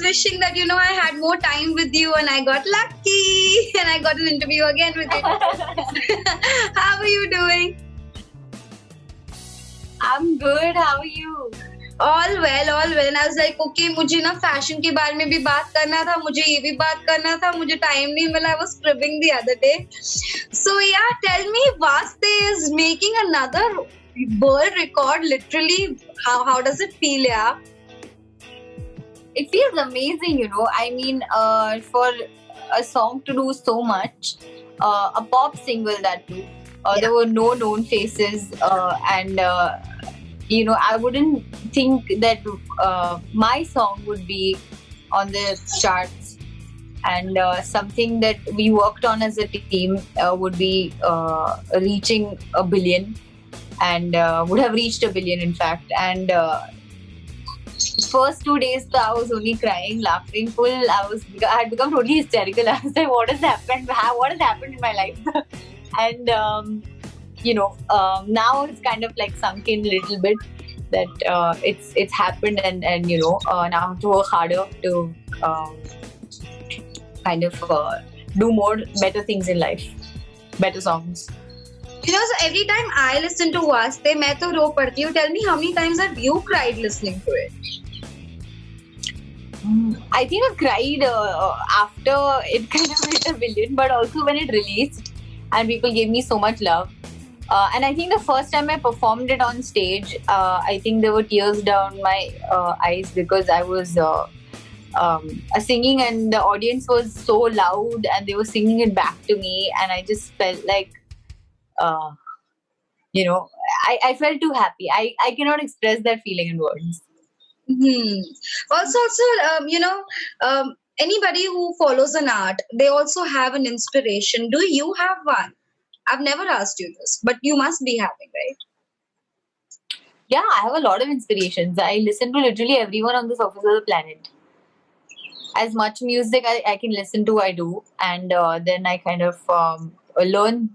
was wishing that, I had more time with you and I got lucky and I got an interview again with you. How are you doing? I'm good. How are you? All well. And I was like, okay, मुझे ना fashion के बारे में भी बात करना था, मुझे ये भी बात करना था, मुझे time नहीं मिला. I was scribbling the other day. So yeah, tell me, Vaaste is making another world record. Literally, how does it feel, yeah? It feels amazing, I mean, for a song to do so much, a pop single that too. There were no known faces, and I wouldn't think that my song would be on the charts, and something that we worked on as a team would be reaching 1 billion, and would have reached 1 billion in fact. And first 2 days I was only crying, laughing, I had become totally hysterical. I was like, what has happened? What has happened in my life? And now it's kind of like sunk in a little bit that it's happened, and now I have to work harder to kind of do more better things in life, better songs. So every time I listen to Vaaste, मैं तो रो पड़ती हूँ. Tell me, how many times have you cried listening to it? I think I cried after it kind of hit 1 billion, but also when it released and people gave me so much love. And I think the first time I performed it on stage, I think there were tears down my eyes because I was singing and the audience was so loud and they were singing it back to me, and I just felt like I felt too happy. I cannot express that feeling in words. Also, anybody who follows an art, they also have an inspiration. Do you have one? I've never asked you this, but you must be having, right? Yeah, I have a lot of inspirations. I listen to literally everyone on the surface of the planet. As much music I can listen to, I do, and then I kind of learn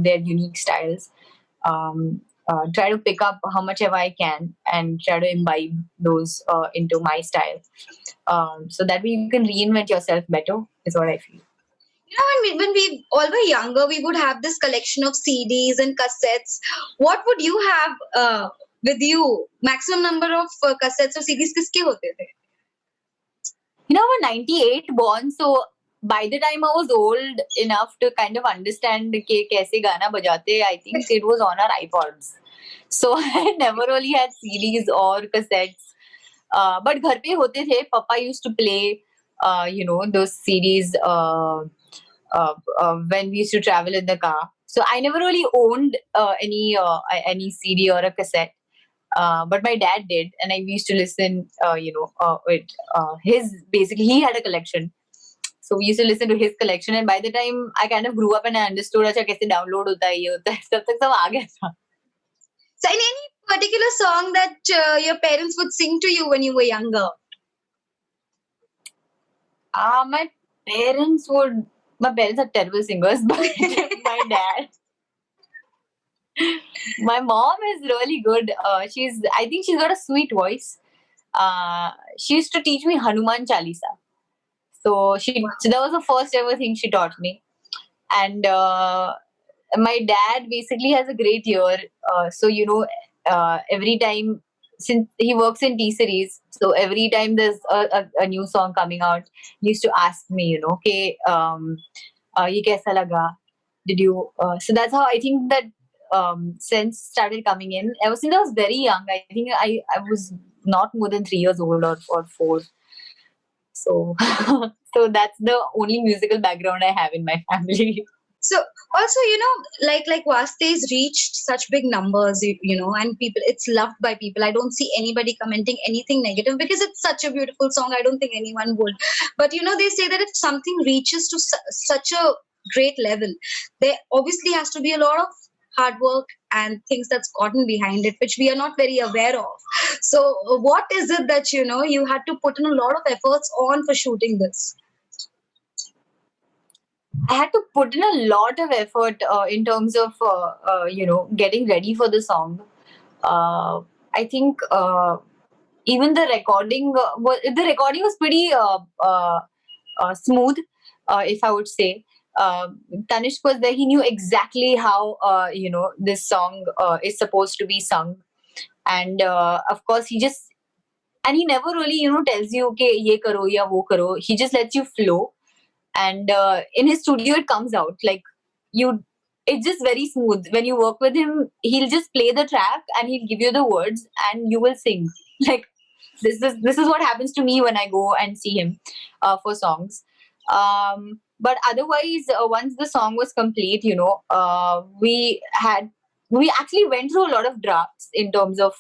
their unique styles. Try to pick up how much ever I can and try to imbibe those into my style, so that way you can reinvent yourself better, is what I feel. When we all were younger, we would have this collection of CDs and cassettes. What would you have with you? Maximum number of cassettes or CDs kiske hote the? I'm 98 born, so by the time I was old enough to kind of understand ke kaise gana bajate, I think it was on our iPods. So I never really had CDs or cassettes. But ghar pe hote the. Papa used to play, those CDs when we used to travel in the car. So I never really owned any CD or a cassette. But my dad did, and I used to listen, he had a collection. So we used to listen to his collection, and by the time I kind of grew up and I understood acha kaise download hota hai, ye hota hai, tab tak sab aa gaya tha. So any particular song that your parents would sing to you when you were younger? My parents are terrible singers, but my dad. My mom is really good. I think she's got a sweet voice. She used to teach me Hanuman Chalisa. So that was the first ever thing she taught me. And my dad basically has a great ear. So every time, since he works in T-series, so every time there's a new song coming out, he used to ask me, ye kaisa laga? Did you? So that's how I think that sense started coming in. Ever since I was very young, I think I was not more than 3 years old or 4. So that's the only musical background I have in my family. So also, like Vaaste's reached such big numbers, and people, it's loved by people. I don't see anybody commenting anything negative because it's such a beautiful song. I don't think anyone would. But, they say that if something reaches to such a great level, there obviously has to be a lot of hard work and things that's gotten behind it, which we are not very aware of. So what is it that, you had to put in a lot of efforts on for shooting this? I had to put in a lot of effort in terms of, getting ready for the song. I think, even the recording was pretty smooth, if I would say. Tanishq was there. He knew exactly how this song is supposed to be sung, and of course he never really tells you okay ye karo ya wo karo. He just lets you flow, and in his studio it comes out like you. It's just very smooth. When you work with him, he'll just play the track and he'll give you the words, and you will sing. Like this is what happens to me when I go and see him for songs. But otherwise, once the song was complete, we actually went through a lot of drafts in terms of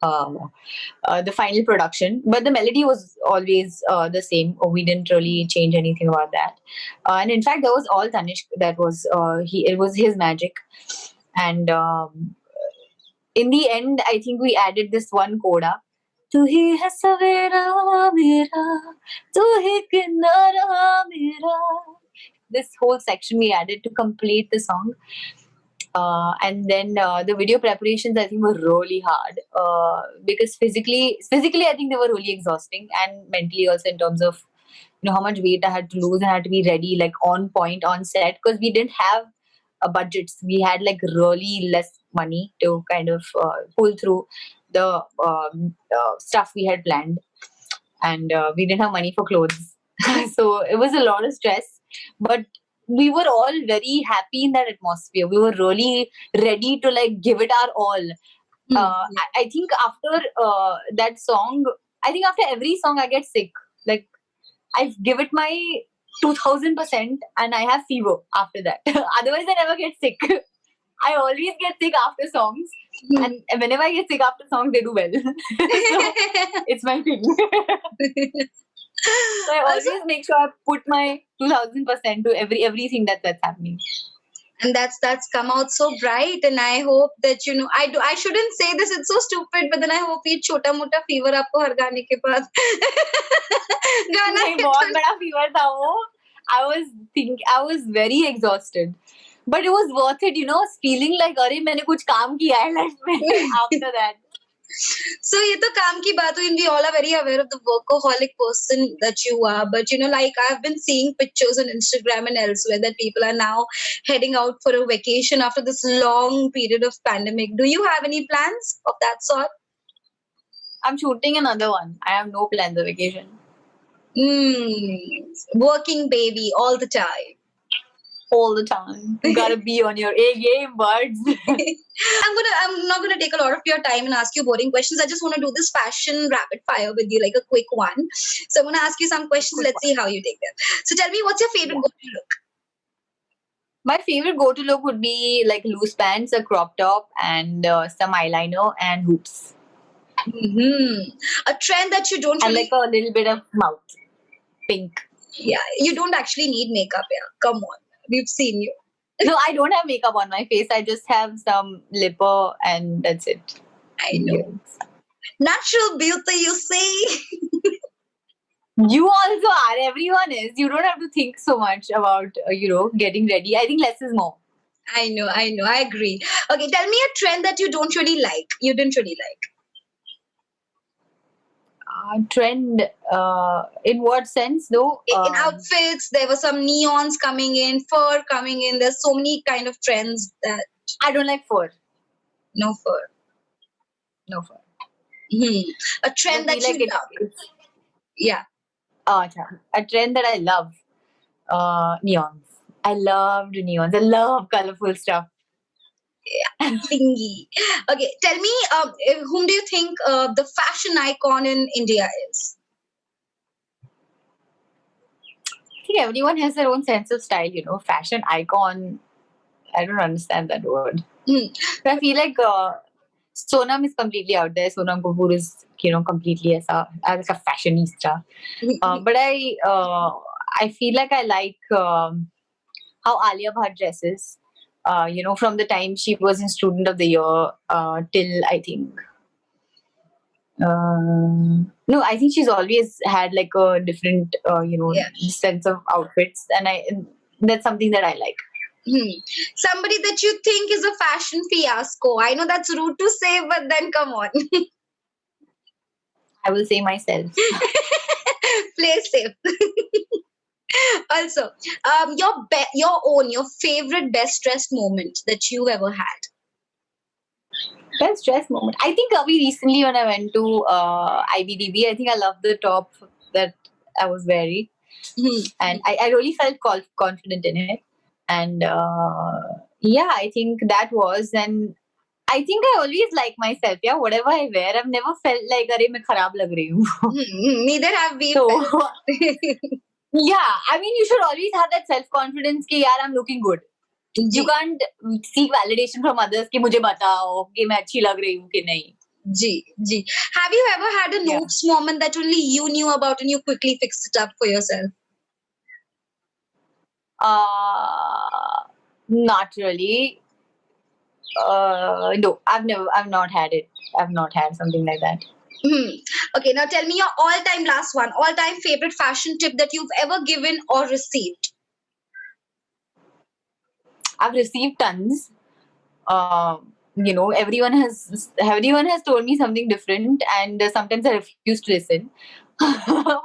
the final production, but the melody was always the same. We didn't really change anything about that, and in fact, that was all Tanishq. That was it was his magic, and in the end, I think we added this one coda. तू ही है सवेरा मेरा, तू ही किनारा मेरा. This whole section we added to complete the song. And then the video preparations I think were really hard because physically I think they were really exhausting, and mentally also in terms of how much weight I had to lose and I had to be ready like on point on set, because we didn't have budgets. We had like really less money to kind of pull through the stuff we had planned, and we didn't have money for clothes. So it was a lot of stress, but we were all very happy in that atmosphere. We were really ready to like give it our all. I think after that song, I think after every song I get sick. Like I give it my 2000% and I have fever after that. Otherwise I never get sick. I always get sick after songs, and whenever I get sick after songs, they do well. So it's my thing. So I always make sure I put my 2000% to everything that's happening. And that's come out so bright, and I hope that I shouldn't say this, it's so stupid, but then I hope ये छोटा मोटा fever आपको हर गाने के बाद गाना नहीं, बहुत बड़ा fever था वो. I was very exhausted, but it was worth it, feeling like अरे मैंने कुछ काम किया है life में after that. So ये तो काम की बात हुई, and we all are very aware of the workaholic person that you are, but like I've been seeing pictures on Instagram and elsewhere that people are now heading out for a vacation after this long period of pandemic. Do you have any plans of that sort? I'm shooting another one. I have no plans of vacation. Working baby all the time. All the time. You gotta be on your A game, buds. I'm not gonna take a lot of your time and ask you boring questions. I just want to do this fashion rapid fire with you, like a quick one. So I'm gonna ask you some questions. Let's see how you take them. So tell me, what's your favorite go-to look? My favorite go-to look would be like loose pants, a crop top, and some eyeliner and hoops. A trend that you don't and really... like a little bit of mouth, pink. Yeah, you don't actually need makeup. Yeah, come on. We've seen you. No, I don't have makeup on my face. I just have some lipper and that's it. I know. Natural beauty, you see. You also are. Everyone is. You don't have to think so much about, getting ready. I think less is more. I know. I agree. Okay, tell me a trend that you don't really like. You didn't really like. Trend in what sense though? In outfits, there were some neons coming in, fur coming in. There's so many kind of trends that... I don't like fur. No fur. A trend that you love. Yeah. A trend that I love. Neons. I loved neons. I love colorful stuff. Yeah, blingy. Okay, tell me, whom do you think the fashion icon in India is? I think everyone has their own sense of style, Fashion icon, I don't understand that word. I feel like Sonam is completely out there. Sonam Kapoor is, completely as a fashionista. But I feel like I like how Alia Bhatt dresses. From the time she was in Student of the Year till I think. No, I think she's always had like a different, sense of outfits, and that's something that I like. Somebody that you think is a fashion fiasco. I know that's rude to say, but then come on. I will say myself. Play safe. Also, your favorite best dressed moment that you've ever had. Best dress moment. I think recently when I went to IBDB, I think I loved the top that I was wearing, and I really felt confident in it. And yeah, I think that was. And I think I always like myself. Yeah, whatever I wear, I've never felt like अरे मैं खराब लग रही हूँ. Neither have we. So felt. yeah, I mean, you should always have that self confidence कि यार I'm looking good. You can't seek validation from others कि मुझे बताओ कि मैं अच्छी लग रही हूँ कि नहीं. Ji. Have you ever had a noops moment that only you knew about and you quickly fixed it up for yourself? Not really. No, I've not had it. I've not had something like that. Okay, now tell me your all-time last one, all-time favorite fashion tip that you've ever given or received. I've received tons. Everyone has told me something different, and sometimes I refuse to listen,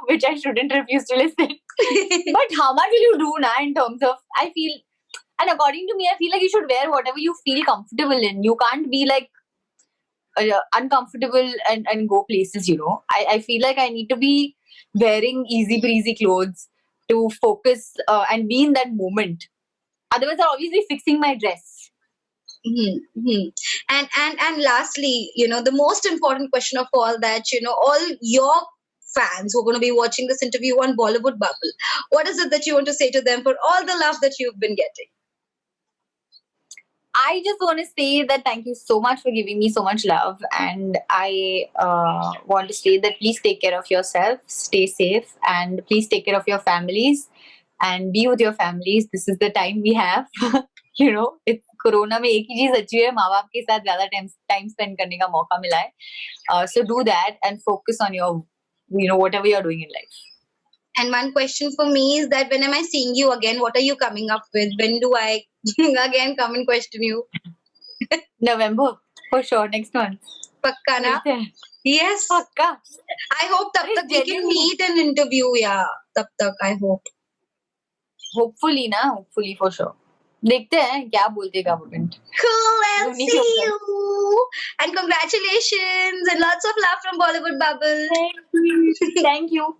which I shouldn't refuse to listen. But how much will you do now in terms of, I feel, and according to me, I feel like you should wear whatever you feel comfortable in. You can't be like uncomfortable and go places, I feel like I need to be wearing easy breezy clothes to focus and be in that moment. Otherwise, I'll always be fixing my dress. And lastly, the most important question of all that, all your fans who are going to be watching this interview on Bollywood Bubble, what is it that you want to say to them for all the love that you've been getting? I just want to say that thank you so much for giving me so much love, and I want to say that please take care of yourself, stay safe, and please take care of your families and be with your families. This is the time we have. It's corona में एक ही चीज अच्छी है, माँ बाप के साथ ज्यादा टाइम स्पेंड करने का मौका मिला है. So do that and focus on your, whatever you're doing in life. And one question for me is that when am I seeing you again? What are you coming up with? When do I again come and question you? November, for sure, next month. Pakka na? Yes. Pakka. I hope tab tak we can meet and interview, yeah. Tab tak, I hope. Hopefully, for sure. देखते हैं क्या बोलते government. Cool, and see you. And congratulations and lots of love from Bollywood Bubble. Thank you.